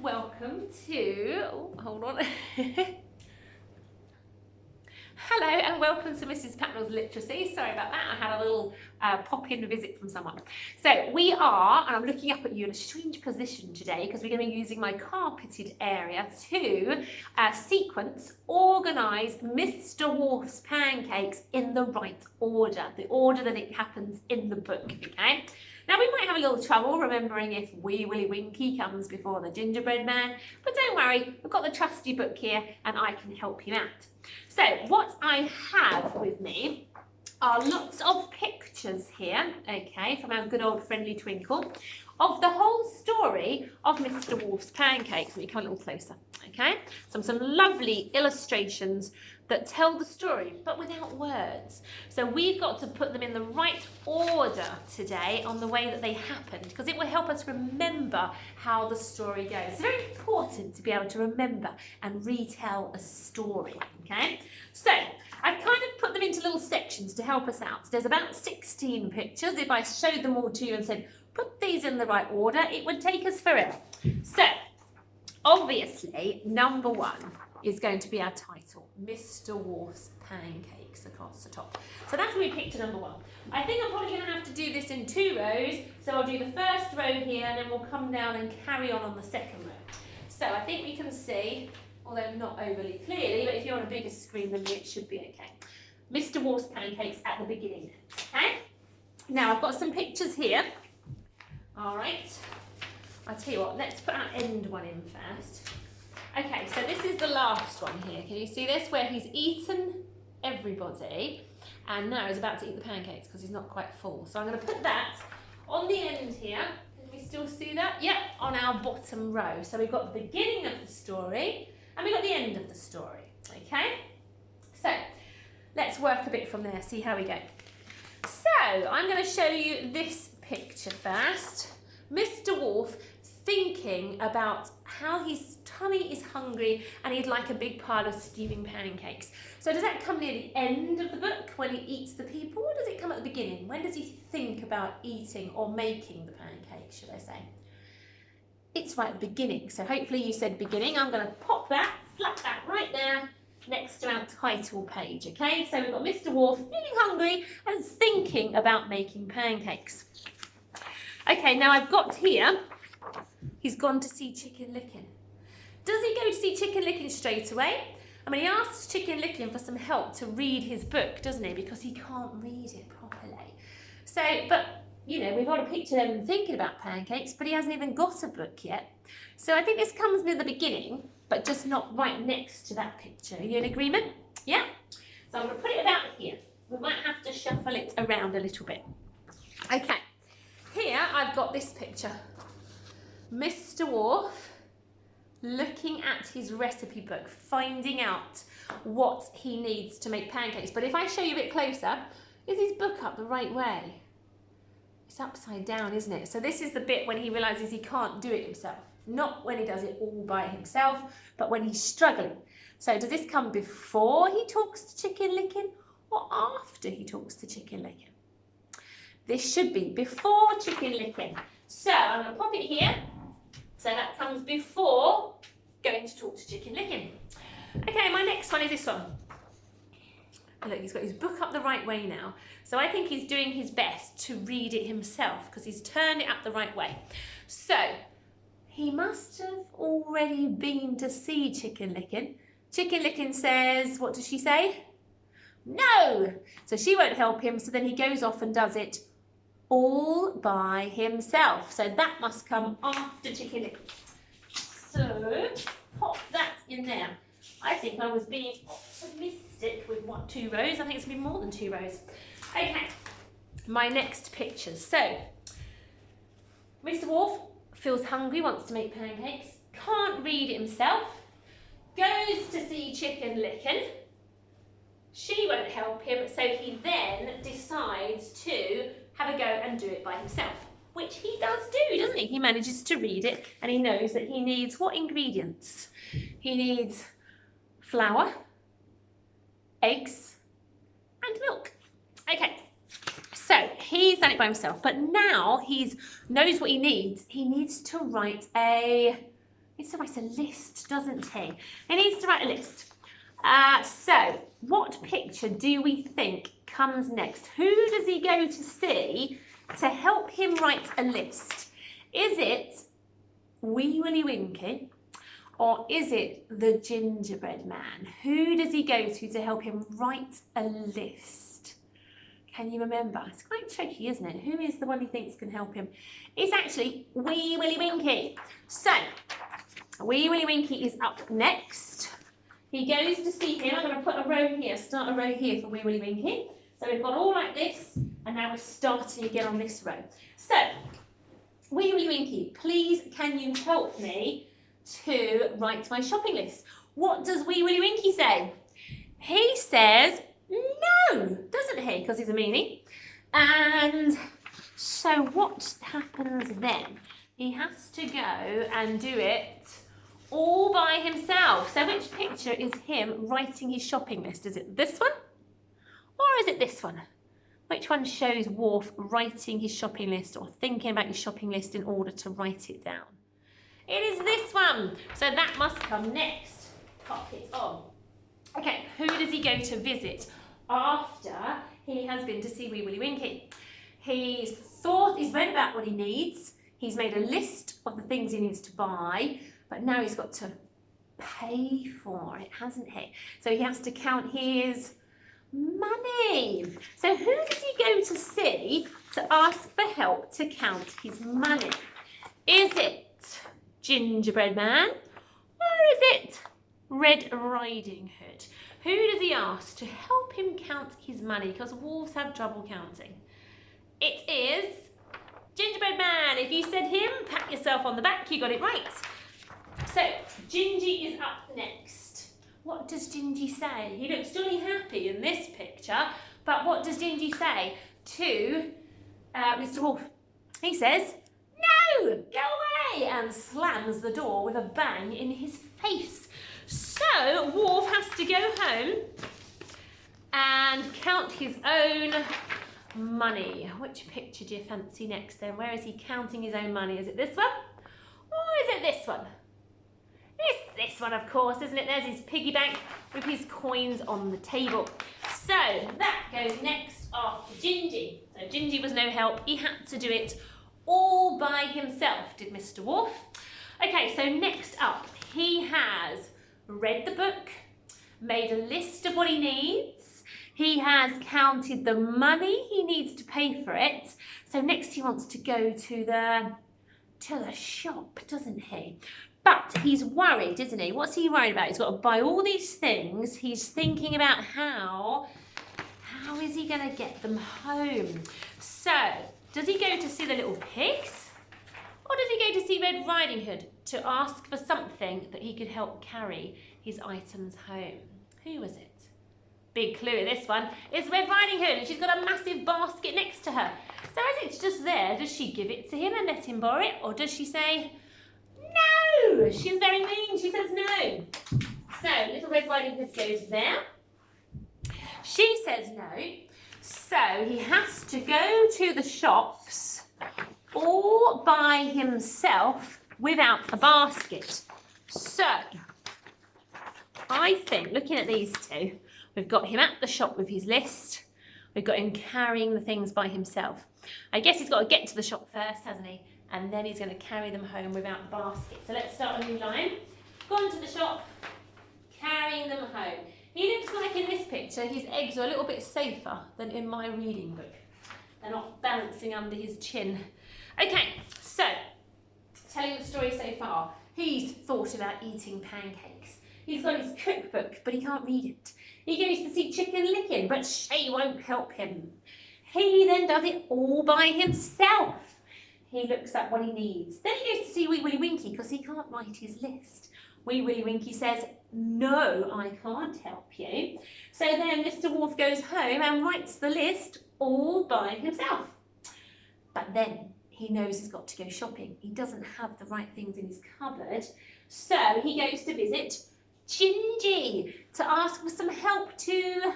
welcome to, oh, hold on. Hello and welcome to Mrs. Patnell's Literacy. Sorry about that, I had a little pop-in visit from someone. So we are, and I'm looking up at you in a strange position today because we're going to be using my carpeted area to sequence, organise Mr. Wharf's pancakes in the right order, the order that it happens in the book, okay? Now we might have a little trouble remembering if Wee Willie Winkie comes before the gingerbread man, but don't worry, we've got the trusty book here and I can help you out. So what I have with me are lots of pictures here, okay, from our good old friendly Twinkle, of the whole story of Mr. Wharf's pancakes. Let me come a little closer, okay? Some lovely illustrations that tell the story, but without words. So we've got to put them in the right order today on the way that they happened, because it will help us remember how the story goes. It's very important to be able to remember and retell a story, okay? So I've kind of put them into little sections to help us out. There's about 16 pictures. If I showed them all to you and said, put these in the right order, it would take us forever. So obviously, number one is going to be our title, Mr. Wharf's Pancakes, across the top. So that's going to be picture number one. I think I'm probably going to have to do this in 2 rows. So I'll do the first row here and then we'll come down and carry on the second row. So I think we can see, although not overly clearly, but if you're on a bigger screen than me, it should be okay. Mr. Wharf's Pancakes at the beginning, okay? Now I've got some pictures here. All right, I'll tell you what, let's put our end one in first. Okay, so this is the last one here. Can you see this? Where he's eaten everybody and now he's about to eat the pancakes because he's not quite full. So I'm going to put that on the end here. Can we still see that? Yep, on our bottom row. So we've got the beginning of the story and we've got the end of the story, okay? So let's work a bit from there, see how we go. So I'm going to show you this picture first. Mr. Wharf thinking about how his tummy is hungry and he'd like a big pile of steaming pancakes. So does that come near the end of the book when he eats the people, or does it come at the beginning? When does he think about eating or making the pancakes, should I say? It's right at the beginning, so hopefully you said beginning. I'm going to pop that, slap that right there next to our title page, okay? So we've got Mr. Wharf feeling hungry and thinking about making pancakes. Okay, now I've got here, he's gone to see Chicken Licken. Does he go to see Chicken Licken straight away? I mean, he asks Chicken Licken for some help to read his book, doesn't he? Because he can't read it properly. So, but, you know, we've got to picture them thinking about pancakes, but he hasn't even got a book yet. So I think this comes near the beginning, but just not right next to that picture. Are you in agreement? Yeah? So I'm going to put it about here. We might have to shuffle it around a little bit. Okay. Here I've got this picture. Mr. Wharf looking at his recipe book, finding out what he needs to make pancakes. But if I show you a bit closer, is his book up the right way? It's upside down, isn't it? So this is the bit when he realises he can't do it himself. Not when he does it all by himself, but when he's struggling. So does this come before he talks to Chicken Licken or after he talks to Chicken Licken? This should be before Chicken Licken. So I'm going to pop it here. So that comes before going to talk to Chicken Licken. Okay, my next one is this one. Look, he's got his book up the right way now. So I think he's doing his best to read it himself because he's turned it up the right way. So he must have already been to see Chicken Licken. Chicken Licken says, what does she say? No! So she won't help him, so then he goes off and does it all by himself. So that must come after Chicken Licken. So pop that in there. I think I was being optimistic with what, 2 rows? I think it's going to be more than 2 rows. Okay, my next pictures. So Mr. Wharf feels hungry, wants to make pancakes, can't read it himself, goes to see Chicken Licken. She won't help him, so he then decides to have a go and do it by himself, which he does do, doesn't he? He manages to read it and he knows that he needs what ingredients? He needs flour, eggs and milk. Okay, so he's done it by himself, but now he knows what he needs. He needs to write a needs to write a list, doesn't he? He needs to write a list. So, what picture do we think comes next? Who does he go to see to help him write a list? Is it Wee Willie Winkie, or is it the gingerbread man? Who does he go to help him write a list? Can you remember? It's quite tricky, isn't it? Who is the one he thinks can help him? It's actually Wee Willie Winkie. So, Wee Willie Winkie is up next. He goes to see him. I'm going to put a row here, start a row here for Wee Willie Winkie. So we've got all like this, and now we're starting again on this row. So, Wee Willie Winkie, please can you help me to write my shopping list? What does Wee Willie Winkie say? He says no, doesn't he? Because he's a meanie. And so what happens then? He has to go and do it all by himself. So which picture is him writing his shopping list? Is it this one? Or is it this one? Which one shows Worf writing his shopping list or thinking about his shopping list in order to write it down? It is this one. So that must come next. Pop it on. Okay, who does he go to visit after he has been to see Wee Willie Winkie? He's read about what he needs. He's made a list of the things he needs to buy, but now he's got to pay for it, hasn't he? So he has to count his money. So who does he go to see to ask for help to count his money? Is it Gingerbread Man, or is it Red Riding Hood? Who does he ask to help him count his money? Because wolves have trouble counting. It is Gingerbread Man. If you said him, pat yourself on the back, you got it right. So, Gingy is up next. What does Gingy say? He looks jolly happy in this picture, but what does Gingy say to Mr. Wolf? He says, no, go away, and slams the door with a bang in his face. So, Wolf has to go home and count his own money. Which picture do you fancy next then? Where is he counting his own money? Is it this one? Or is it this one? It's this one, of course, isn't it? There's his piggy bank with his coins on the table. So that goes next after Gingy. So Gingy was no help. He had to do it all by himself, did Mr. Wolf. Okay, so next up, he has read the book, made a list of what he needs. He has counted the money he needs to pay for it. So next he wants to go to the shop, doesn't he? But he's worried, isn't he? What's he worried about? He's got to buy all these things. He's thinking about how is he going to get them home? So, does he go to see the little pigs? Or does he go to see Red Riding Hood to ask for something that he could help carry his items home? Who was it? Big clue in this one. It's Red Riding Hood, and she's got a massive basket next to her. So as it's just there, does she give it to him and let him borrow it? Or does she say, no? She's very mean, she says no. So little Red Riding Hood goes there. She says no. So he has to go to the shops all by himself without a basket. So I think, looking at these two, we've got him at the shop with his list. We've got him carrying the things by himself. I guess he's got to get to the shop first, hasn't he? And then he's going to carry them home without a basket. So let's start a new line. Gone to the shop, carrying them home. He looks like in this picture his eggs are a little bit safer than in my reading book. They're not balancing under his chin. Okay, so telling the story so far, he's thought about eating pancakes. He's got his cookbook, but he can't read it. He goes to see Chicken Licken, but Shay won't help him. He then does it all by himself. He looks at what he needs. Then he goes to see Wee Willie Winkie because he can't write his list. Wee Willie Winkie says, no, I can't help you. So then Mr. Wolf goes home and writes the list all by himself. But then he knows he's got to go shopping. He doesn't have the right things in his cupboard. So he goes to visit Gingy to ask for some help to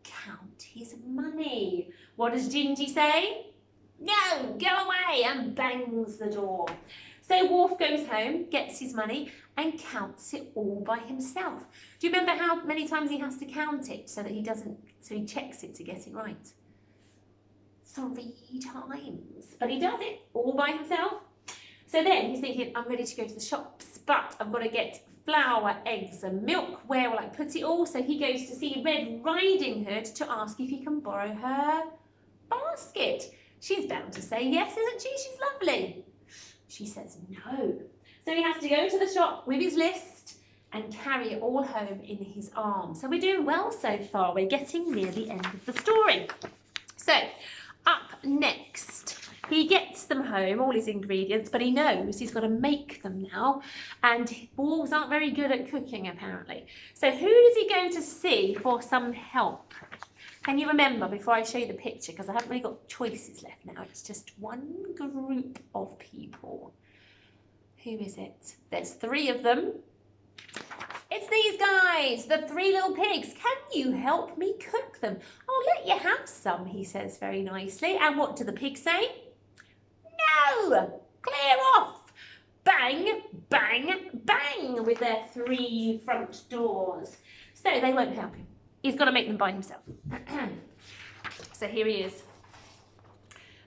count his money. What does Gingy say? No, go away, and bangs the door. So Wolf goes home, gets his money and counts it all by himself. Do you remember how many times he has to count it so that he checks it to get it right? 3 times. But he does it all by himself. So then he's thinking, I'm ready to go to the shops, but I've got to get flour, eggs and milk. Where will I put it all? So he goes to see Red Riding Hood to ask if he can borrow her basket. She's bound to say yes, isn't she? She's lovely. She says no. So he has to go to the shop with his list and carry it all home in his arms. So we're doing well so far. We're getting near the end of the story. So up next, he gets them home, all his ingredients, but he knows he's got to make them now. And wolves aren't very good at cooking, apparently. So who does he go to see for some help? Can you remember before I show you the picture? Because I haven't really got choices left now. It's just one group of people. Who is it? There's 3 of them. It's these guys, the 3 little pigs. Can you help me cook them? I'll let you have some, he says very nicely. And what do the pigs say? No! Clear off! Bang, bang, bang with their 3 front doors. So they won't help him. He's got to make them by himself. So here he is,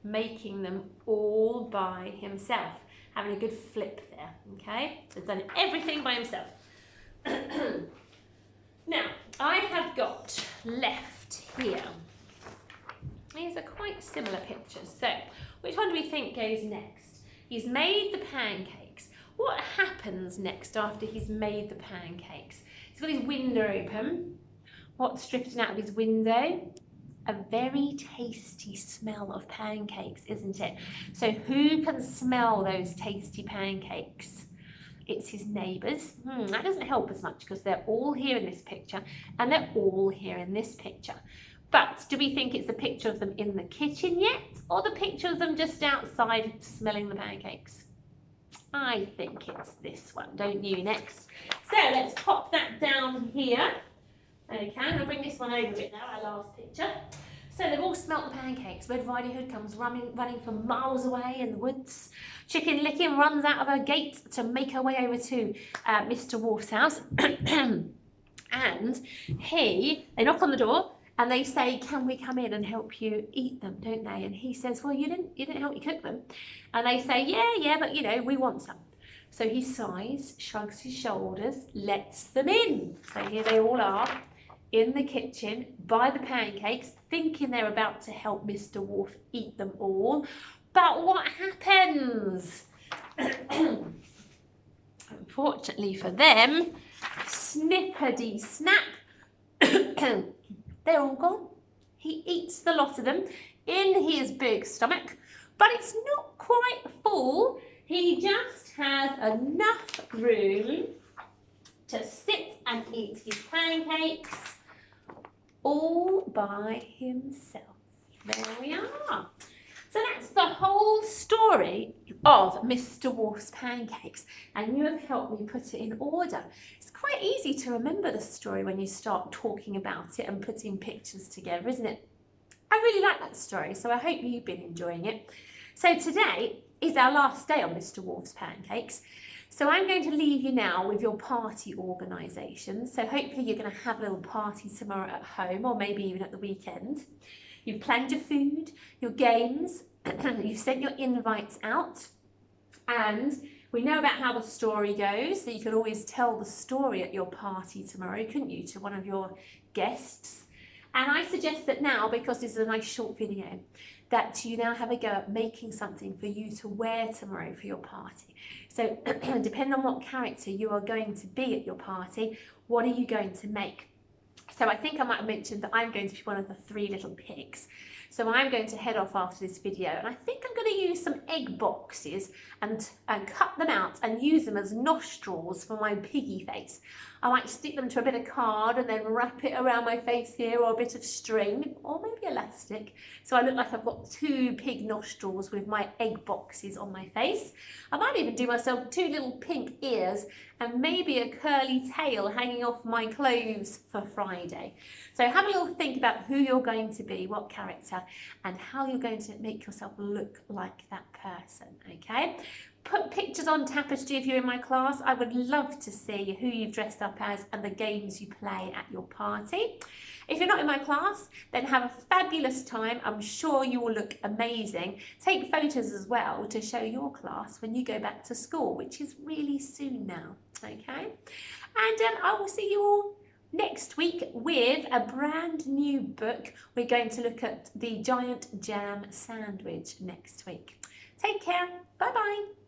making them all by himself. Having a good flip there, okay? So he's done everything by himself. Now, I have got left here. These are quite similar pictures. So, which one do we think goes next? He's made the pancakes. What happens next after he's made the pancakes? He's got his window open. What's drifting out of his window? A very tasty smell of pancakes, isn't it? So who can smell those tasty pancakes? It's his neighbours. That doesn't help as much because they're all here in this picture and they're all here in this picture. But do we think it's the picture of them in the kitchen yet or the picture of them just outside smelling the pancakes? I think it's this one, don't you? Next. So let's pop that down here. Okay, I'll bring this one over a bit now, our last picture. So they've all smelt the pancakes. Red Riding Hood comes running from miles away in the woods. Chicken Licken runs out of her gate to make her way over to Mr. Wolf's house. And they knock on the door and they say, can we come in and help you eat them, don't they? And he says, well, you didn't help me cook them. And they say, yeah, but you know, we want some. So he sighs, shrugs his shoulders, lets them in. So here they all are in the kitchen by the pancakes, thinking they're about to help Mr. Wolf eat them all. But what happens? Unfortunately for them, snippety snap, they're all gone. He eats the lot of them in his big stomach, but it's not quite full. He just has enough room to sit and eat his pancakes all by himself. There we are. So that's the whole story of Mr. Wolf's pancakes, and you have helped me put it in order. It's quite easy to remember the story when you start talking about it and putting pictures together, isn't it? I really like that story, so I hope you've been enjoying it. So today is our last day on Mr. Wolf's pancakes. So I'm going to leave you now with your party organisation. So hopefully you're going to have a little party tomorrow at home or maybe even at the weekend. You've planned your food, your games, you've sent your invites out, and we know about how the story goes, so you could always tell the story at your party tomorrow, couldn't you, to one of your guests. And I suggest that now, because this is a nice short video, that you now have a go at making something for you to wear tomorrow for your party. So depending on what character you are going to be at your party, what are you going to make? So I think I might have mentioned that I'm going to be one of the 3 little pigs. So I'm going to head off after this video, and I think I'm going to use some egg boxes and cut them out and use them as nostrils for my piggy face. I might stick them to a bit of card and then wrap it around my face here, or a bit of string, or maybe elastic. So I look like I've got 2 pig nostrils with my egg boxes on my face. I might even do myself 2 little pink ears and maybe a curly tail hanging off my clothes for Friday. So have a little think about who you're going to be, what character, character and how you're going to make yourself look like that person, okay? Put pictures on Tapestry if you're in my class. I would love to see who you've dressed up as and the games you play at your party. If you're not in my class, then have a fabulous time. I'm sure you will look amazing. Take photos as well to show your class when you go back to school, which is really soon now, okay? And I will see you all next week with a brand new book. We're going to look at the giant jam sandwich next week. Take care. Bye-bye.